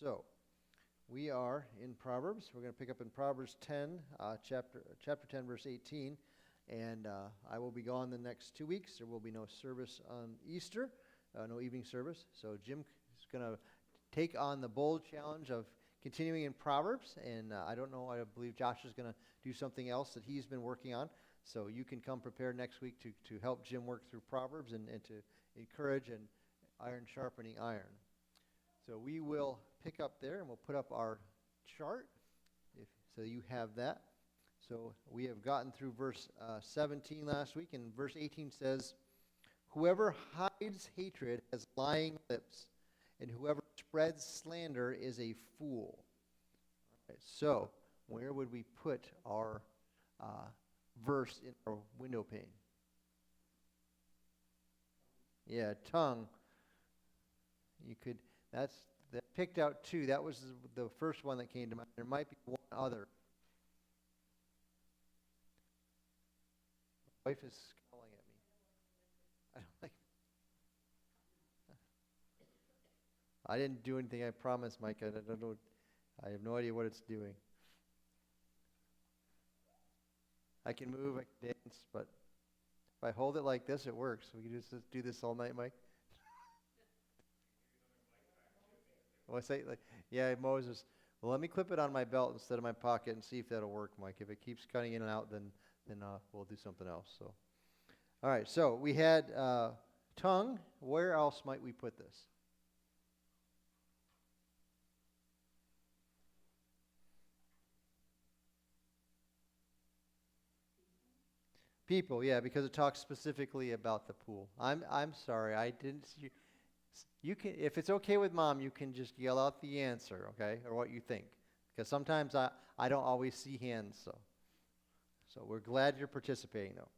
So, we are in Proverbs. We're going to pick up in Proverbs 10, chapter 10, verse 18. And I will be gone the next 2 weeks. There will be no service on Easter, no evening service. So Jim is going to take on the bold challenge of continuing in Proverbs. And I don't know, I believe Josh is going to do something else that he's been working on. So you can come prepared next week to help Jim work through Proverbs and to encourage and iron sharpening iron. So we will pick up there and we'll put up our chart so you have that. So we have gotten through verse 17 last week, and verse 18 says, "Whoever hides hatred has lying lips, and whoever spreads slander is a fool." All right, so where would we put our verse in our window pane? Yeah, tongue. You could, that picked out two. That was the first one that came to mind. There might be one other. My wife is scowling at me. I don't like. I didn't do anything, I promise, Mike. I don't know. I have no idea what it's doing. I can move, I can dance, but if I hold it like this, it works. We can just do this all night, Mike. Well, I say, like, yeah, Moses. Well, let me clip it on my belt instead of my pocket and see if that'll work, Mike. If it keeps cutting in and out, then we'll do something else. So, all right. So we had tongue. Where else might we put this? People, yeah, because it talks specifically about the pool. I'm sorry, I didn't. You can, if it's okay with Mom, you can just yell out the answer, okay, or what you think, because sometimes I don't always see hands. So we're glad you're participating, though.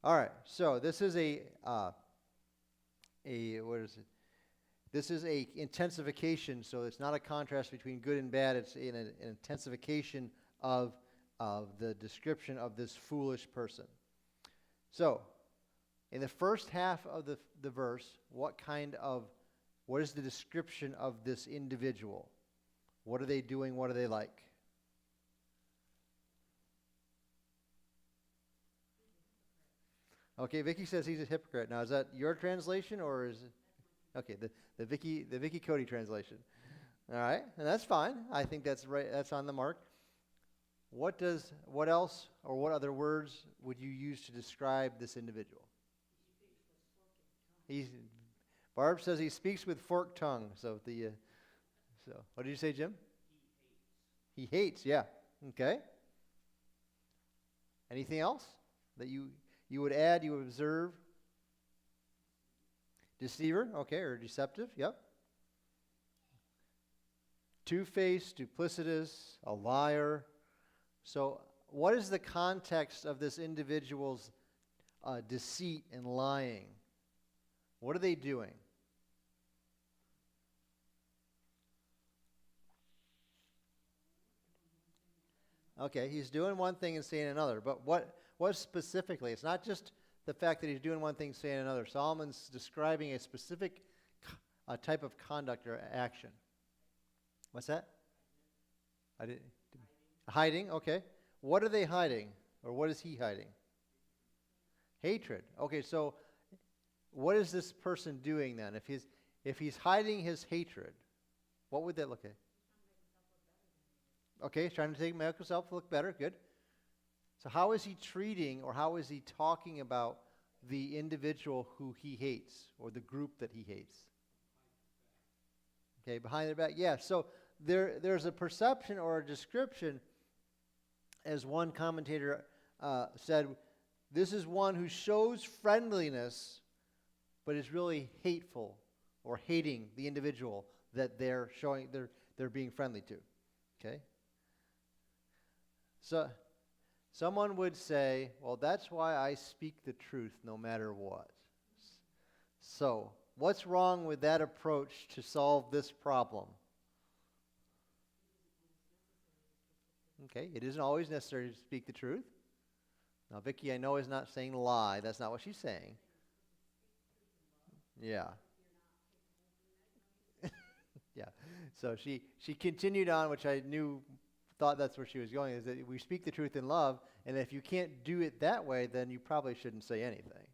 All right, so this is a what is it? This is a intensification, so it's not a contrast between good and bad. It's an intensification of the description of this foolish person. So, in the first half of the verse, what is the description of this individual? What are they doing? What are they like? Okay, Vicky says he's a hypocrite. Now, is that your translation or is it? Okay, the Vicky Cody translation. All right, and that's fine. I think that's right. That's on the mark. What else or what other words would you use to describe this individual? Barb says he speaks with forked tongue. So what did you say, Jim? He hates, yeah. Okay. Anything else that you would add, you would observe? Deceiver, okay, or deceptive, yep. Two-faced, duplicitous, a liar. So what is the context of this individual's deceit and lying? What are they doing? Okay, he's doing one thing and saying another. But what specifically? It's not just the fact that he's doing one thing, saying another. Solomon's describing a specific type of conduct or action. What's that? I didn't. Hiding, okay. What are they hiding? Or what is he hiding? Hatred. Okay, so what is this person doing then? If he's hiding his hatred, what would that look like? Okay, he's trying to make himself look better. Good. So how is he treating or how is he talking about the individual who he hates or the group that he hates? Okay, behind their back. Yeah, so there's a perception or a description, as one commentator said, this is one who shows friendliness but is really hateful or hating the individual that they're being friendly to. Okay? So someone would say, well, that's why I speak the truth no matter what. So what's wrong with that approach to solve this problem? Okay, it isn't always necessary to speak the truth. Now, Vicky, I know is not saying lie. That's not what she's saying. Yeah. Yeah. So she continued on, which I thought that's where she was going, is that we speak the truth in love, and if you can't do it that way, then you probably shouldn't say anything.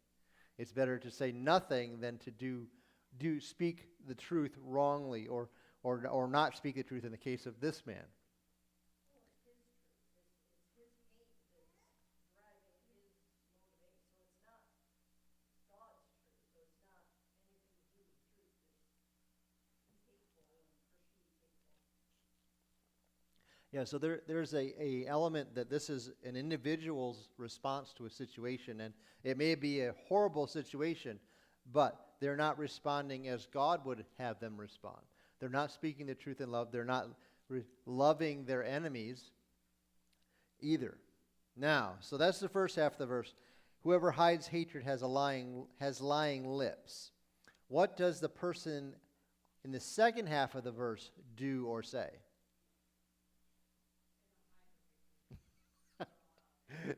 It's better to say nothing than to speak the truth wrongly or not speak the truth in the case of this man. Yeah, so there's a element that this is an individual's response to a situation, and it may be a horrible situation, but they're not responding as God would have them respond. They're not speaking the truth in love. They're not loving their enemies either. Now, so that's the first half of the verse. Whoever hides hatred has lying lips. What does the person in the second half of the verse do or say?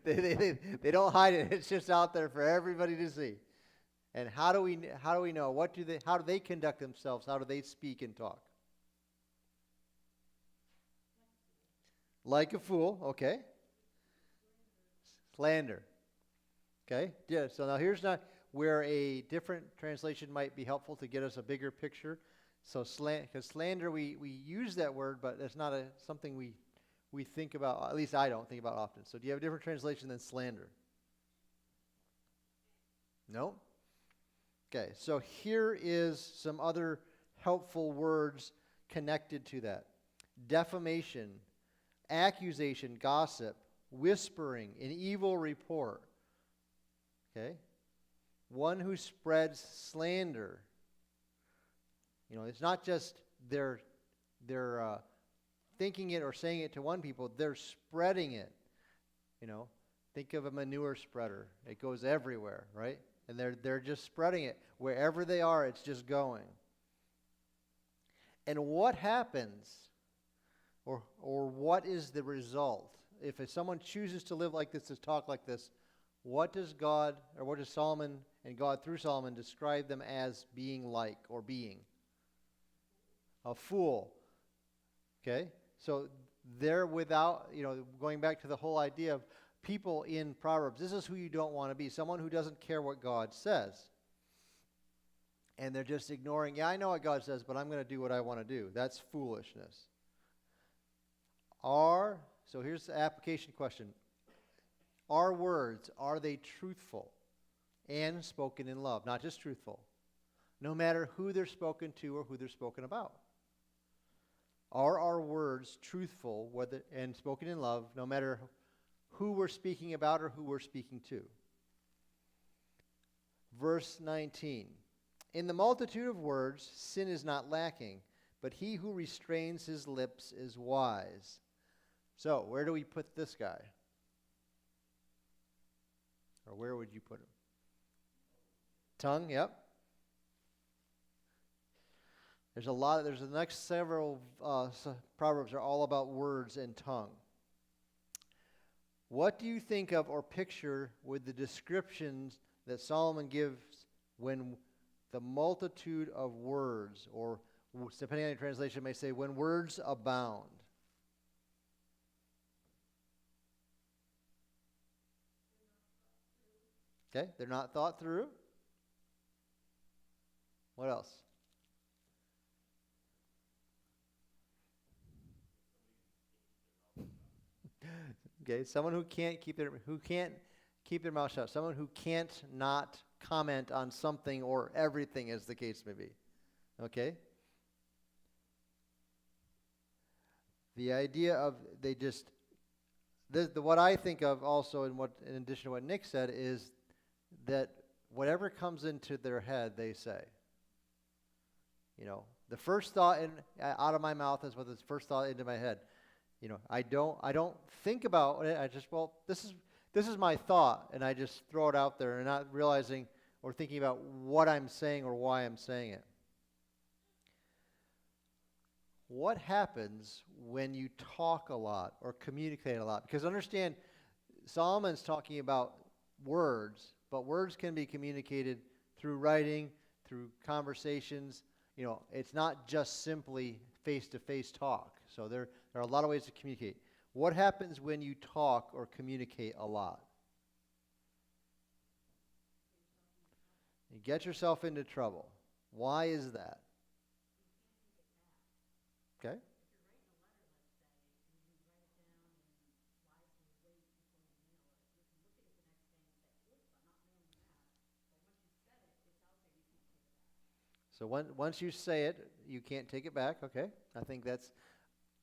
They don't hide it. It's just out there for everybody to see. And how do we know? How do they conduct themselves? How do they speak and talk? Like a fool, okay. Slander. Okay? Yeah, so now here's where a different translation might be helpful to get us a bigger picture. So because slander, we use that word, but it's not something we think about, at least I don't think about often. So do you have a different translation than slander? No? Okay, so here is some other helpful words connected to that. Defamation, accusation, gossip, whispering, an evil report. Okay? One who spreads slander. You know, it's not just they're thinking it or saying it to one people, they're spreading it. You know, think of a manure spreader. It goes everywhere, right? And they're just spreading it. Wherever they are, it's just going. And what happens, or what is the result? If someone chooses to live like this, to talk like this, what does God, or what does Solomon and God through Solomon describe them as being like or being? A fool. Okay? So they're without, going back to the whole idea of people in Proverbs, this is who you don't want to be. Someone who doesn't care what God says. And they're just ignoring, I know what God says, but I'm going to do what I want to do. That's foolishness. So here's the application question. Our words, are they truthful and spoken in love? Not just truthful. No matter who they're spoken to or who they're spoken about. Are our words truthful and spoken in love, no matter who we're speaking about or who we're speaking to? Verse 19. In the multitude of words, sin is not lacking, but he who restrains his lips is wise. So, where do we put this guy? Or where would you put him? Tongue, yep. There's the next several Proverbs are all about words and tongue. What do you think of or picture with the descriptions that Solomon gives when the multitude of words, or depending on your translation, may say when words abound? Okay, they're not thought through. What else? Okay, someone who can't keep their mouth shut. Someone who can't not comment on something or everything, as the case may be. Okay? The idea of what I think of also, in addition to what Nick said, is that whatever comes into their head, they say. The first thought out of my mouth is what's the first thought into my head. I don't think about it. I just, this is my thought, and I just throw it out there and not realizing or thinking about what I'm saying or why I'm saying it. What happens when you talk a lot or communicate a lot? Because understand, Solomon's talking about words, but words can be communicated through writing, through conversations, it's not just simply face-to-face talk. So there are a lot of ways to communicate. What happens when you talk or communicate a lot? You get yourself into trouble. Why is that? Okay. So once you say it, you can't take it back. Okay. I think that's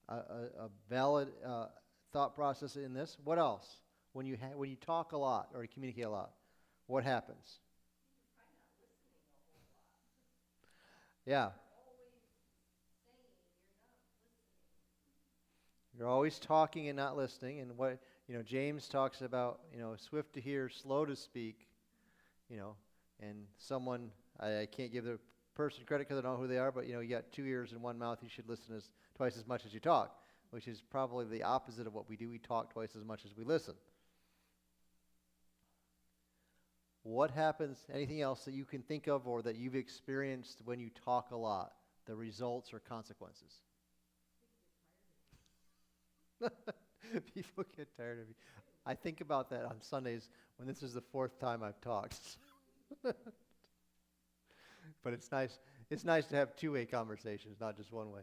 a valid thought process in this. What else? When you talk a lot or you communicate a lot, what happens? Yeah. You're always talking and not listening. And what, James talks about, swift to hear, slow to speak, and someone, I can't give the person credit because I don't know who they are, but, you got 2 ears and 1 mouth. You should listen twice as much as you talk, which is probably the opposite of what we do. We talk twice as much as we listen. What happens, anything else that you can think of or that you've experienced when you talk a lot, the results or consequences? People get tired of you. I think about that on Sundays when this is the 4th time I've talked. But it's nice. It's nice to have two-way conversations, not just one way.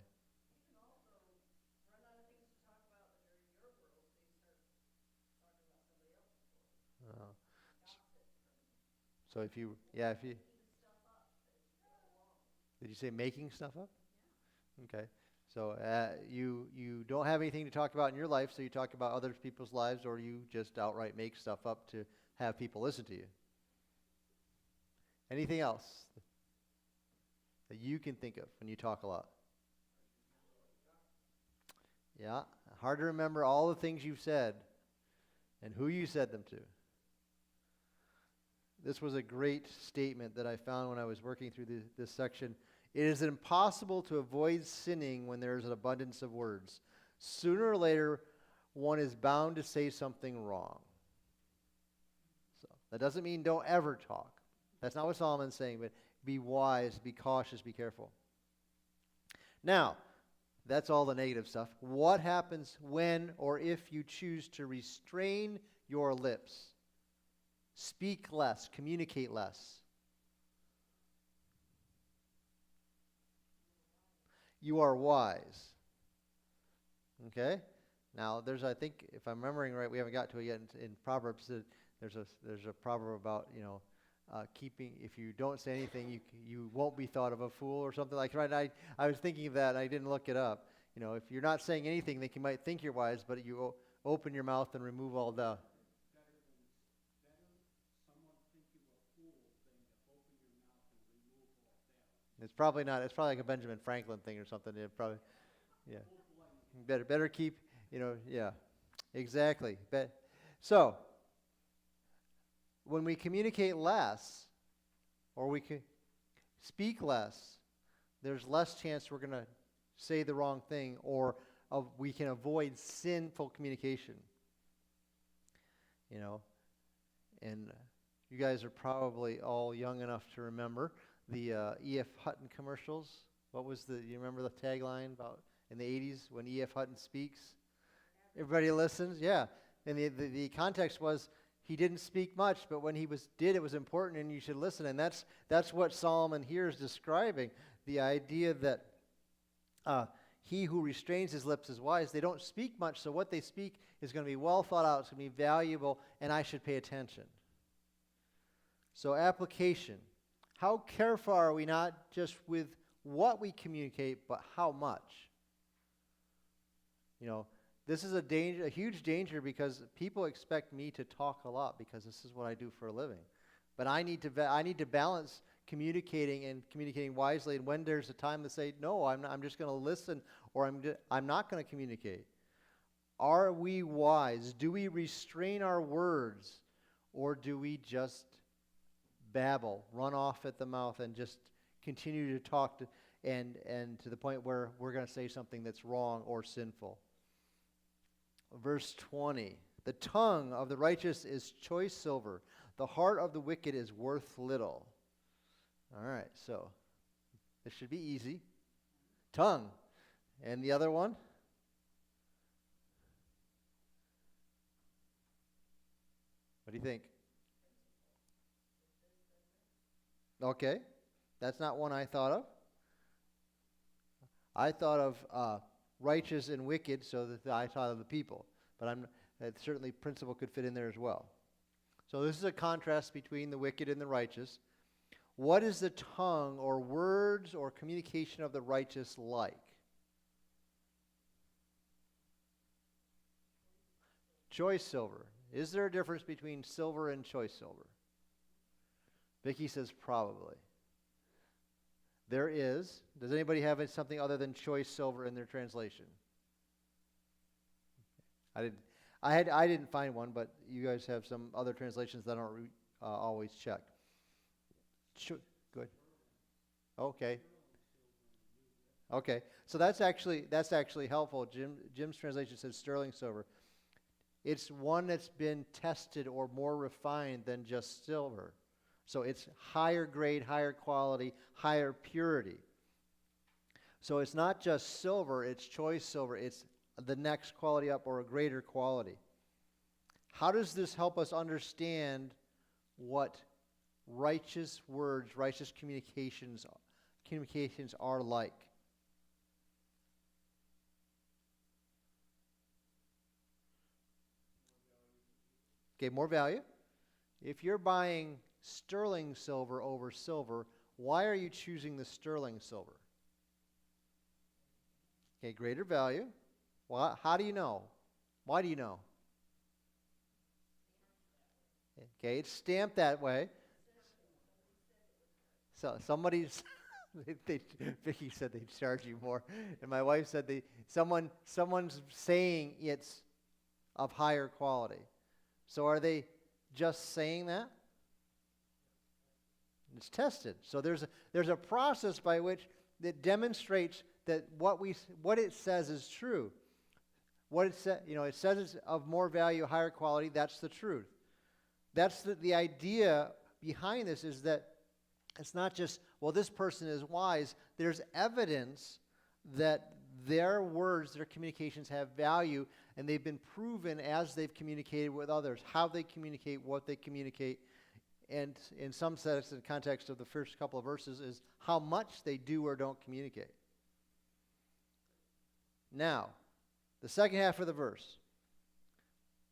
Uh, so if you, did you say making stuff up? Okay. So you don't have anything to talk about in your life, so you talk about other people's lives, or you just outright make stuff up to have people listen to you. Anything else that you can think of when you talk a lot? Yeah, hard to remember all the things you've said and who you said them to. This was a great statement that I found when I was working through this section. It is impossible to avoid sinning when there is an abundance of words. Sooner or later, one is bound to say something wrong. So that doesn't mean don't ever talk. That's not what Solomon's saying, but be wise, be cautious, be careful. Now, that's all the negative stuff. What happens when or if you choose to restrain your lips? Speak less, communicate less. You are wise. Okay? Now, I think, if I'm remembering right, we haven't got to it yet in Proverbs. There's a proverb about, keeping, if you don't say anything, you won't be thought of a fool or something like that. Right? I was thinking of that, and I didn't look it up. If you're not saying anything, they might think you're wise, but you open your mouth and remove all the... It's probably not. It's probably like a Benjamin Franklin thing or something. It probably, yeah. Better keep, yeah. Exactly. So, when we communicate less, or we can speak less, there's less chance we're going to say the wrong thing, or we can avoid sinful communication. And you guys are probably all young enough to remember the E.F. Hutton commercials. You remember the tagline about in the 80s when E.F. Hutton speaks? Everybody listens? Yeah. And the context was he didn't speak much, but when he did, it was important and you should listen. And that's what Solomon here is describing. The idea that he who restrains his lips is wise. They don't speak much, so what they speak is going to be well thought out, it's going to be valuable, and I should pay attention. So application. How careful are we not just with what we communicate, but how much? This is a huge danger because people expect me to talk a lot because this is what I do for a living. But I need to balance communicating and communicating wisely, and when there's a time to say, no, I'm just going to listen, or I'm not going to communicate. Are we wise? Do we restrain our words, or do we just babble, run off at the mouth, and just continue to talk and to the point where we're going to say something that's wrong or sinful? Verse 20, the tongue of the righteous is choice silver. The heart of the wicked is worth little. All right, so This should be easy. Tongue. And the other one? What do you think? Okay. That's not one I thought of. I thought of righteous and wicked, so that I thought of the people. But certainly principle could fit in there as well. So this is a contrast between the wicked and the righteous. What is the tongue or words or communication of the righteous like? Choice silver. Is there a difference between silver and choice silver? Vicki says probably. There is. Does anybody have something other than choice silver in their translation? I didn't find one, but you guys have some other translations that I don't always check. Good. Okay. Okay. So that's actually helpful. Jim's translation says sterling silver. It's one that's been tested or more refined than just silver. So it's higher grade, higher quality, higher purity. So it's not just silver, it's choice silver. It's the next quality up or a greater quality. How does this help us understand what righteous words, righteous communications are like? Okay, more value. If you're buying sterling silver over silver, why are you choosing the sterling silver? Okay, greater value. Well, how do you know? Why do you know? Okay, it's stamped that way. So somebody's, Vicki said they'd charge you more, and my wife said someone's saying it's of higher quality. So are they just saying that? It's tested. So there's a process by which that demonstrates that what it says is true. What it says, it says it's of more value, higher quality. That's the truth. That's the idea behind this, is that it's not just, well, this person is wise. There's evidence that their words, their communications have value, and they've been proven as they've communicated with others, how they communicate, what they communicate. And in some sense, in context of the first couple of verses, is how much they do or don't communicate. Now, the second half of the verse.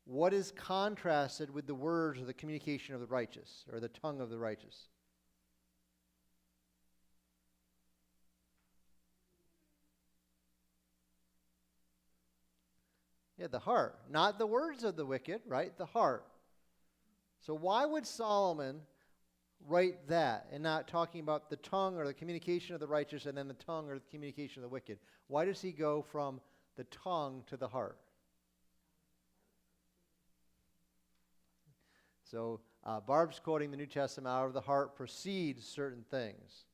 What is contrasted with the words or the communication of the righteous, or the tongue of the righteous? Yeah, the heart. Not the words of the wicked, right? The heart. So why would Solomon write that and not talking about the tongue or the communication of the righteous and then the tongue or the communication of the wicked? Why does he go from the tongue to the heart? So Barb's quoting the New Testament, out of the heart proceeds certain things.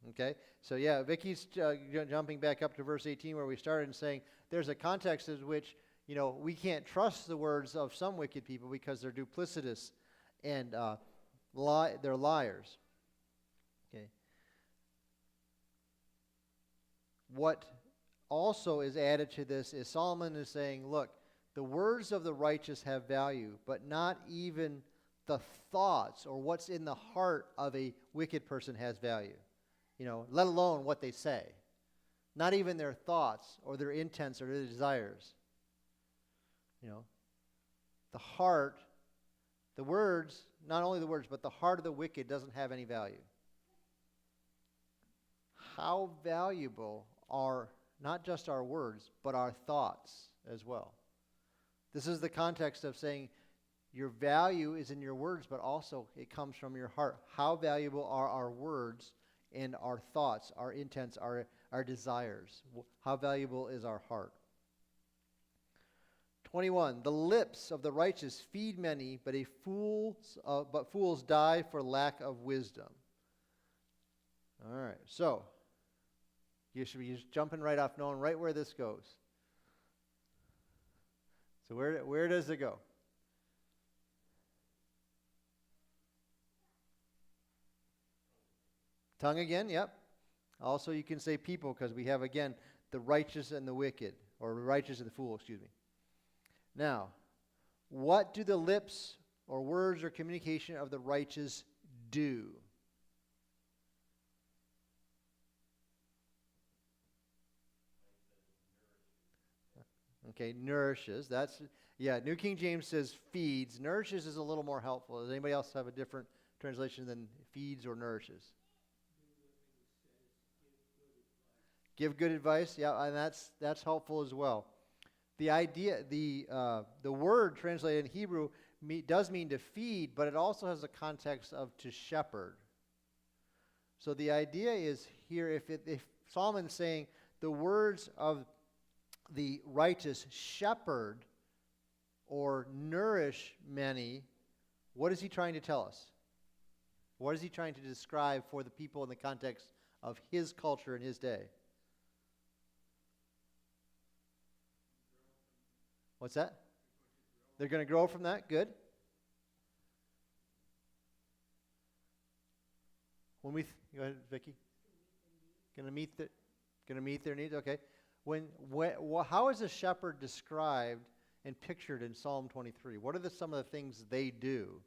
Okay, so yeah, Vicki's jumping back up to verse 18 where we started and saying there's a context in which, we can't trust the words of some wicked people because they're duplicitous and they're liars. Okay. What also is added to this is Solomon is saying, look, the words of the righteous have value, but not even the thoughts or what's in the heart of a wicked person has value. Let alone what they say. Not even their thoughts or their intents or their desires. The heart, the words, not only the words, but the heart of the wicked doesn't have any value. How valuable are not just our words, but our thoughts as well? This is the context of saying your value is in your words, but also it comes from your heart. How valuable are our words and our thoughts, our intents, our desires? How valuable is our heart? 21, the lips of the righteous feed many, but fools die for lack of wisdom. All right, so you should be just jumping right off, knowing right where this goes. So where does it go? Tongue again, yep. Also, you can say people because we have, again, the righteous and the wicked, or the righteous and the fool, excuse me. Now, what do the lips or words or communication of the righteous do? Okay, nourishes. That's, yeah, New King James says feeds. Nourishes is a little more helpful. Does anybody else have a different translation than feeds or nourishes? Give good advice. Yeah, and that's helpful as well. The idea, the word translated in Hebrew does mean to feed, but it also has a context of to shepherd. So the idea is here, if Solomon's saying the words of the righteous shepherd or nourish many, what is he trying to tell us? What is he trying to describe for the people in the context of his culture in his day? What's that? They're going to grow from that? Good. When we go ahead, Vicki. Going to meet their needs. Okay. How is a shepherd described and pictured in Psalm 23? What are some of the things they do?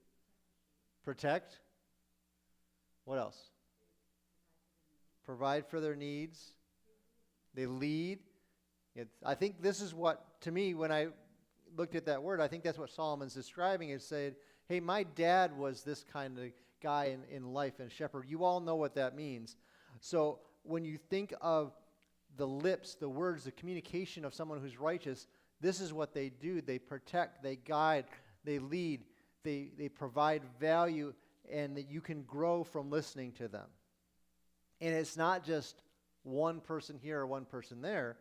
Protect. What else? Provide for their needs. They lead. I think this is what, to me, when I looked at that word, I think that's what Solomon's describing, is saying, hey, my dad was this kind of guy in life and shepherd. You all know what that means. So when you think of the lips, the words, the communication of someone who's righteous, this is what they do. They protect, they guide, they lead, they provide value, and that you can grow from listening to them. And it's not just one person here or one person there.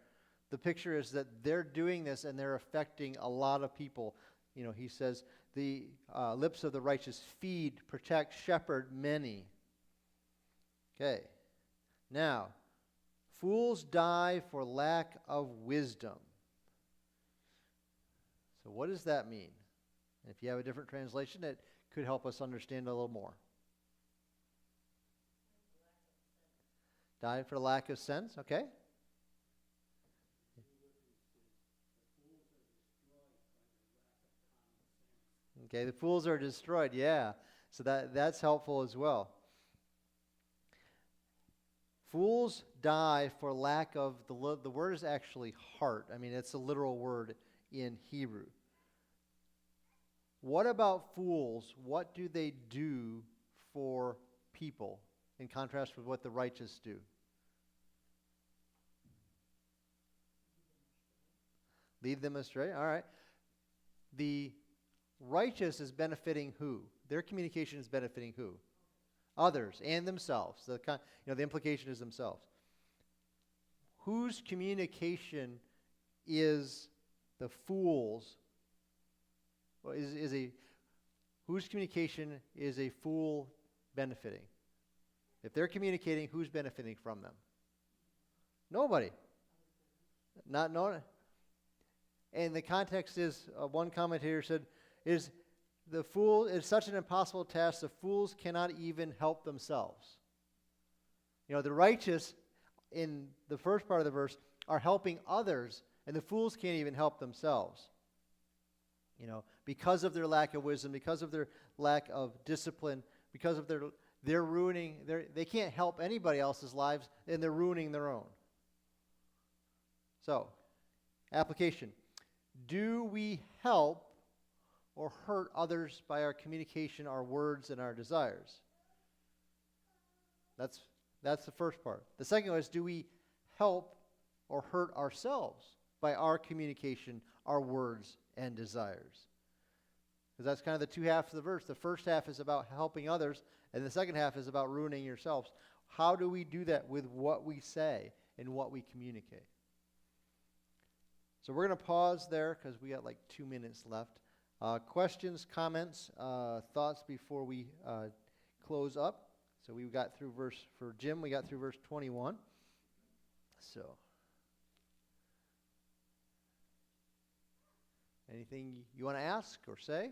The picture is that they're doing this and they're affecting a lot of people. You know, he says, the lips of the righteous feed, protect, shepherd many. Okay. Now, fools die for lack of wisdom. So what does that mean? If you have a different translation, it could help us understand a little more. Die for lack of sense, okay? Okay, the fools are destroyed, yeah. So that's helpful as well. Fools die for lack of, the word is actually heart. I mean, it's a literal word in Hebrew. What about fools? What do they do for people in contrast with what the righteous do? Lead them astray. All right. The righteous is benefiting who? Their communication is benefiting who? Others and themselves. The implication is themselves. Whose communication is the fool's? Whose communication is a fool benefiting? If they're communicating, who's benefiting from them? Nobody. Not knowing. And the context is, one commentator said, is the fool is such an impossible task, the fools cannot even help themselves. You know, the righteous, in the first part of the verse, are helping others, and the fools can't even help themselves. You know, because of their lack of wisdom, because of their lack of discipline, because of they're ruining, they can't help anybody else's lives, and they're ruining their own. So, application. Do we help or hurt others by our communication, our words, and our desires? That's the first part. The second one is, do we help or hurt ourselves by our communication, our words, and desires? Because that's kind of the two halves of the verse. The first half is about helping others, and the second half is about ruining yourselves. How do we do that with what we say and what we communicate? So we're going to pause there because we got like 2 minutes left. Questions, comments, thoughts before we close up. So we got through for Jim, we got through verse 21. So, anything you want to ask or say?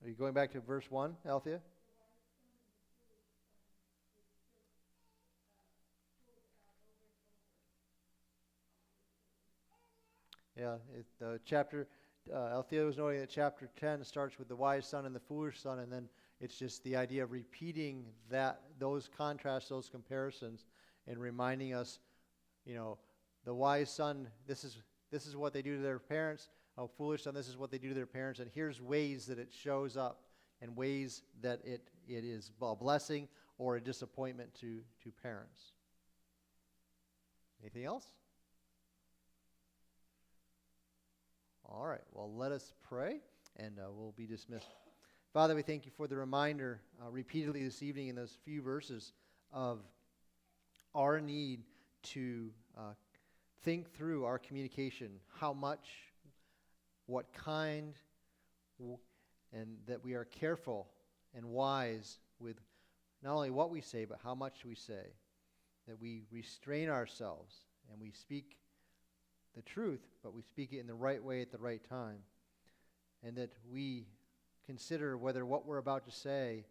Are you going back to verse 1, Althea? Yeah, Althea was noting that chapter 10 starts with the wise son and the foolish son, and then it's just the idea of repeating those contrasts, those comparisons, and reminding us, the wise son, this is what they do to their parents. A foolish son, this is what they do to their parents, and here's ways that it shows up, and ways that it is a blessing or a disappointment to parents. Anything else? All right, well, let us pray, and we'll be dismissed. Father, we thank you for the reminder repeatedly this evening in those few verses of our need to think through our communication, how much, what kind, and that we are careful and wise with not only what we say, but how much we say, that we restrain ourselves and we speak the truth, but we speak it in the right way at the right time, and that we consider whether what we're about to say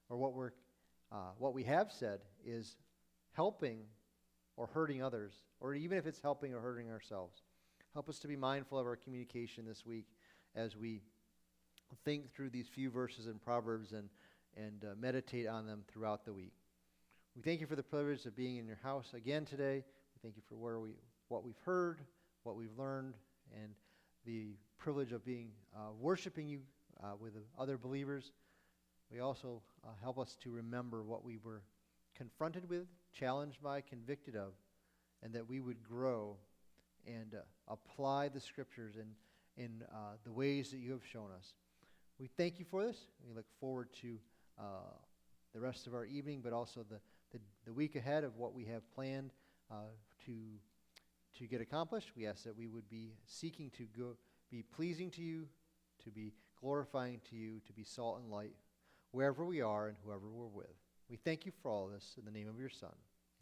or what we have said is helping or hurting others, or even if it's helping or hurting ourselves. Help us to be mindful of our communication this week as we think through these few verses in Proverbs and meditate on them throughout the week. We thank you for the privilege of being in your house again today. We thank you for what we've heard, what we've learned, and the privilege of worshiping you with other believers. We also help us to remember what we were confronted with, challenged by, convicted of, and that we would grow and apply the Scriptures in the ways that you have shown us. We thank you for this. We look forward to the rest of our evening, but also the week ahead of what we have planned to get accomplished. We ask that we would be seeking to be pleasing to you, to be glorifying to you, to be salt and light wherever we are and whoever we're with. We thank you for all this in the name of your Son.